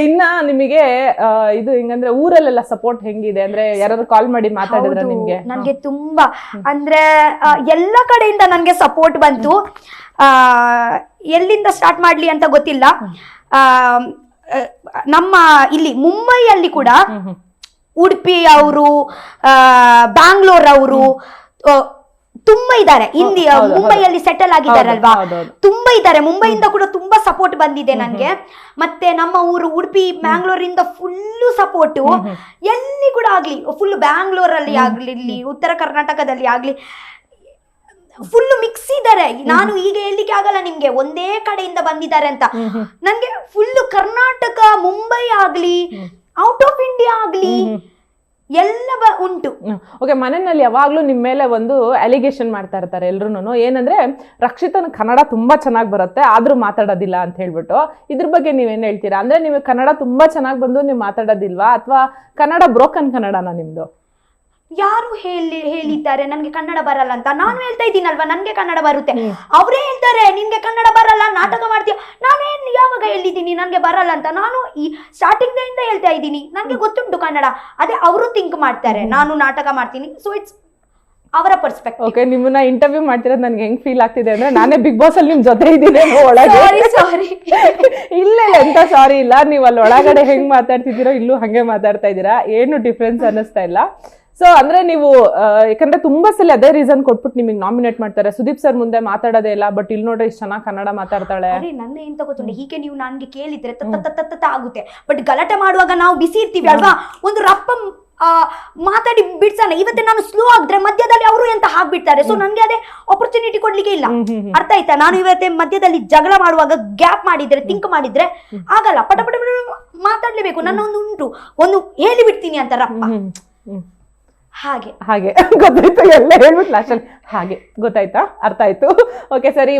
ಇನ್ನ ನಿಮಗೆ ಇದು ಹಿಂಗಂದ್ರೆ ಊರಲ್ಲೆಲ್ಲ ಸಪೋರ್ಟ್ ಹೆಂಗಿದೆ ಅಂದ್ರೆ ಯಾರಾದ್ರು ಕಾಲ್ ಮಾಡಿ ಮಾತಾಡಿದ್ರ ನಿಮ್ಗೆ? ನನ್ಗೆ ತುಂಬಾ ಅಂದ್ರೆ ಎಲ್ಲ ಕಡೆಯಿಂದ ನನ್ಗೆ ಸಪೋರ್ಟ್ ಬಂತು. ಎಲ್ಲಿಂದ ಸ್ಟಾರ್ಟ್ ಮಾಡ್ಲಿ ಅಂತ ಗೊತ್ತಿಲ್ಲ. ನಮ್ಮ ಇಲ್ಲಿ ಮುಂಬೈಯಲ್ಲಿ ಕೂಡ ಉಡುಪಿ ಅವರು, ಬ್ಯಾಂಗ್ಳೂರ್ ಅವರು ತುಂಬಾ ಇದ್ದಾರೆ. ಮುಂಬೈಯಲ್ಲಿ ಸೆಟಲ್ ಆಗಿದ್ದಾರಲ್ವಾ, ತುಂಬಾ ಇದ್ದಾರೆ. ಮುಂಬೈಯಿಂದ ಕೂಡ ತುಂಬಾ ಸಪೋರ್ಟ್ ಬಂದಿದೆ ನನ್ಗೆ. ಮತ್ತೆ ನಮ್ಮ ಊರು ಉಡುಪಿ, ಬ್ಯಾಂಗ್ಳೂರಿಂದ ಫುಲ್ಲು ಸಪೋರ್ಟು. ಎಲ್ಲಿ ಕೂಡ ಆಗ್ಲಿ, ಫುಲ್ ಬ್ಯಾಂಗ್ಳೂರಲ್ಲಿ ಆಗ್ಲಿ, ಉತ್ತರ ಕರ್ನಾಟಕದಲ್ಲಿ ಆಗ್ಲಿ, ಫುಲ್ ಮಿಕ್ಸ್ ಇದ್ದಾರೆ. ನಾನು ಈಗ ಹೇಳಲಿಕ್ಕೆ ಆಗಲ್ಲ ನಿಮ್ಗೆ ಒಂದೇ ಕಡೆಯಿಂದ ಬಂದಿದ್ದಾರೆ ಅಂತ. ನನ್ಗೆ ಫುಲ್ ಕರ್ನಾಟಕ, ಮುಂಬೈ ಆಗ್ಲಿ, ಔಟ್ ಆಫ್ ಇಂಡಿಯಾ ಆಗ್ಲಿ ಎಲ್ಲ ಉಂಟು. ಓಕೆ, ಮನೆಯಲ್ಲಿ ಯಾವಾಗ್ಲೂ ನಿಮ್ ಮೇಲೆ ಒಂದು ಅಲಿಗೇಷನ್ ಮಾಡ್ತಾ ಇರ್ತಾರೆ ಎಲ್ರು. ಏನಂದ್ರೆ ರಕ್ಷಿತನ ಕನ್ನಡ ತುಂಬಾ ಚೆನ್ನಾಗಿ ಬರುತ್ತೆ ಆದ್ರೂ ಮಾತಾಡೋದಿಲ್ಲ ಅಂತ ಹೇಳ್ಬಿಟ್ಟು. ಇದ್ರ ಬಗ್ಗೆ ನೀವೇನ್ ಹೇಳ್ತೀರಾ? ಅಂದ್ರೆ ನೀವು ಕನ್ನಡ ತುಂಬಾ ಚೆನ್ನಾಗಿ ಬಂದು ನೀವು ಮಾತಾಡೋದಿಲ್ವಾ, ಅಥವಾ ಕನ್ನಡ ಬ್ರೋಕನ್ ಕನ್ನಡನ ನಿಮ್ದು? ಯಾರು ಹೇಳಿದ್ದಾರೆ ನನ್ಗೆ ಕನ್ನಡ ಬರಲ್ಲ ಅಂತ? ನಾನು ಹೇಳ್ತಾ ಇದ್ದೀನಲ್ವಾ ನನ್ಗೆ ಕನ್ನಡ ಬರುತ್ತೆ. ಅವರೇ ಹೇಳ್ತಾರೆ ನಿನ್ಗೆ ಕನ್ನಡ ಬರಲ್ಲ, ನಾಟಕ ಮಾಡ್ತೀಯ. ನಾನೇನ್ ಯಾವಾಗ ಹೇಳಿದ್ದೀನಿ ನನ್ಗೆ ಬರಲ್ಲ ಅಂತ? ನಾನು ಈ ಸ್ಟಾರ್ಟಿಂಗ್ ಇಂದ ಹೇಳ್ತಾ ಇದ್ದೀನಿ ನನ್ಗೆ ಗೊತ್ತುಂಟು ಕನ್ನಡ. ಅದೇ ಅವರು ಥಿಂಕ್ ಮಾಡ್ತಾರೆ ನಾನು ನಾಟಕ ಮಾಡ್ತೀನಿ. ಸೊ ಇಟ್ಸ್ ಅವರ ಪರ್ಸ್ಪೆಕ್ಟಿವ್. ಓಕೆ, ನಿಮ್ಮನ್ನ ಇಂಟರ್ವ್ಯೂ ಮಾಡ್ತಿರೋದು ನನ್ಗೆ ಹೆಂಗ್ ಫೀಲ್ ಆಗ್ತಿದೆ ಅಂದ್ರೆ ನಾನೇ ಬಿಗ್ ಬಾಸ್ ಅಲ್ಲಿ ನಿಮ್ ಜೊತೆ ಇದ್ದೀನಿ ಒಳಗೆ. ಸಾರಿ ಇಲ್ಲ ಎಂತ ಸಾರಿ ಇಲ್ಲ, ನೀವು ಅಲ್ಲಿ ಒಳಗಡೆ ಹೆಂಗ್ ಮಾತಾಡ್ತಿದ್ದೀರೋ ಇಲ್ಲೂ ಹಂಗೆ ಮಾತಾಡ್ತಾ ಇದ್ದೀರಾ, ಏನು ಡಿಫ್ರೆನ್ಸ್ ಅನ್ನಿಸ್ತಾ ಇಲ್ಲ. ಸೊ ಅಂದ್ರೆ ನೀವು ಯಾಕಂದ್ರೆ ತುಂಬಾ ಸಲ ಅದೇ ರೀಸನ್ ಕೊಟ್ಬಿಟ್ಟು ನಿಮಗೆ ನಾಮಿನೇಟ್ ಮಾಡ್ತಾರೆ. ಸುದೀಪ್ ಸರ್ ಮುಂದೆ ಮಾತಾಡೋದೇ ಇಲ್ಲ, ಬಟ್ ಇಲ್ಲಿ ನೋಡ್ರಿ ಇಷ್ಟು ಚೆನ್ನಾಗಿ ಕನ್ನಡ ಮಾತಾಡ್ತಾಳೆ. ನನ್ನ ಎಂತ ಗೊತ್ತುಂಟು, ಹೀಗೆ ನೀವು ನನ್ಗೆ ಕೇಳಿದ್ರೆ ತತ್ತ ಆಗುತ್ತೆ. ಬಟ್ ಗಲಾಟೆ ಮಾಡುವಾಗ ನಾವು ಬಿಸಿ ಇರ್ತೀವಿ ಅಲ್ವಾ, ಒಂದು ರಪ್ಪ ಮಾತಾಡಿ ಬಿಡ್ಸೋಣ. ಇವತ್ತೆ ನಾನು ಸ್ಲೋ ಆಗಿದ್ರೆ ಮಧ್ಯದಲ್ಲಿ ಅವರು ಎಂತ ಹಾಕ್ಬಿಡ್ತಾರೆ. ಸೊ ನನ್ಗೆ ಅದೇ ಆಪರ್ಚುನಿಟಿ ಕೊಡ್ಲಿಕ್ಕೆ ಇಲ್ಲ. ಅರ್ಥ ಆಯ್ತಾ? ನಾನು ಇವತ್ತೆ ಮಧ್ಯದಲ್ಲಿ ಜಗಳ ಮಾಡುವಾಗ ಗ್ಯಾಪ್ ಮಾಡಿದ್ರೆ, ಥಿಂಕ್ ಮಾಡಿದ್ರೆ ಆಗಲ್ಲ. ಪಟ ಪಟ ಮಾತಾಡ್ಲೇಬೇಕು. ನನ್ನ ಒಂದು ಉಂಟು, ಒಂದು ಹೇಳಿ ಬಿಡ್ತೀನಿ ಅಂತ ರಪ್ಪ. ಹಾಗೆ ಗೊತ್ತಾಯ್ತು, ಎಲ್ಲ ಹೇಳ್ಬಿಟ್ಟು ಲಾಸ್ಟಲ್ಲಿ ಹಾಗೆ ಗೊತ್ತಾಯ್ತಾ, ಅರ್ಥ ಆಯ್ತು. ಓಕೆ ಸರಿ.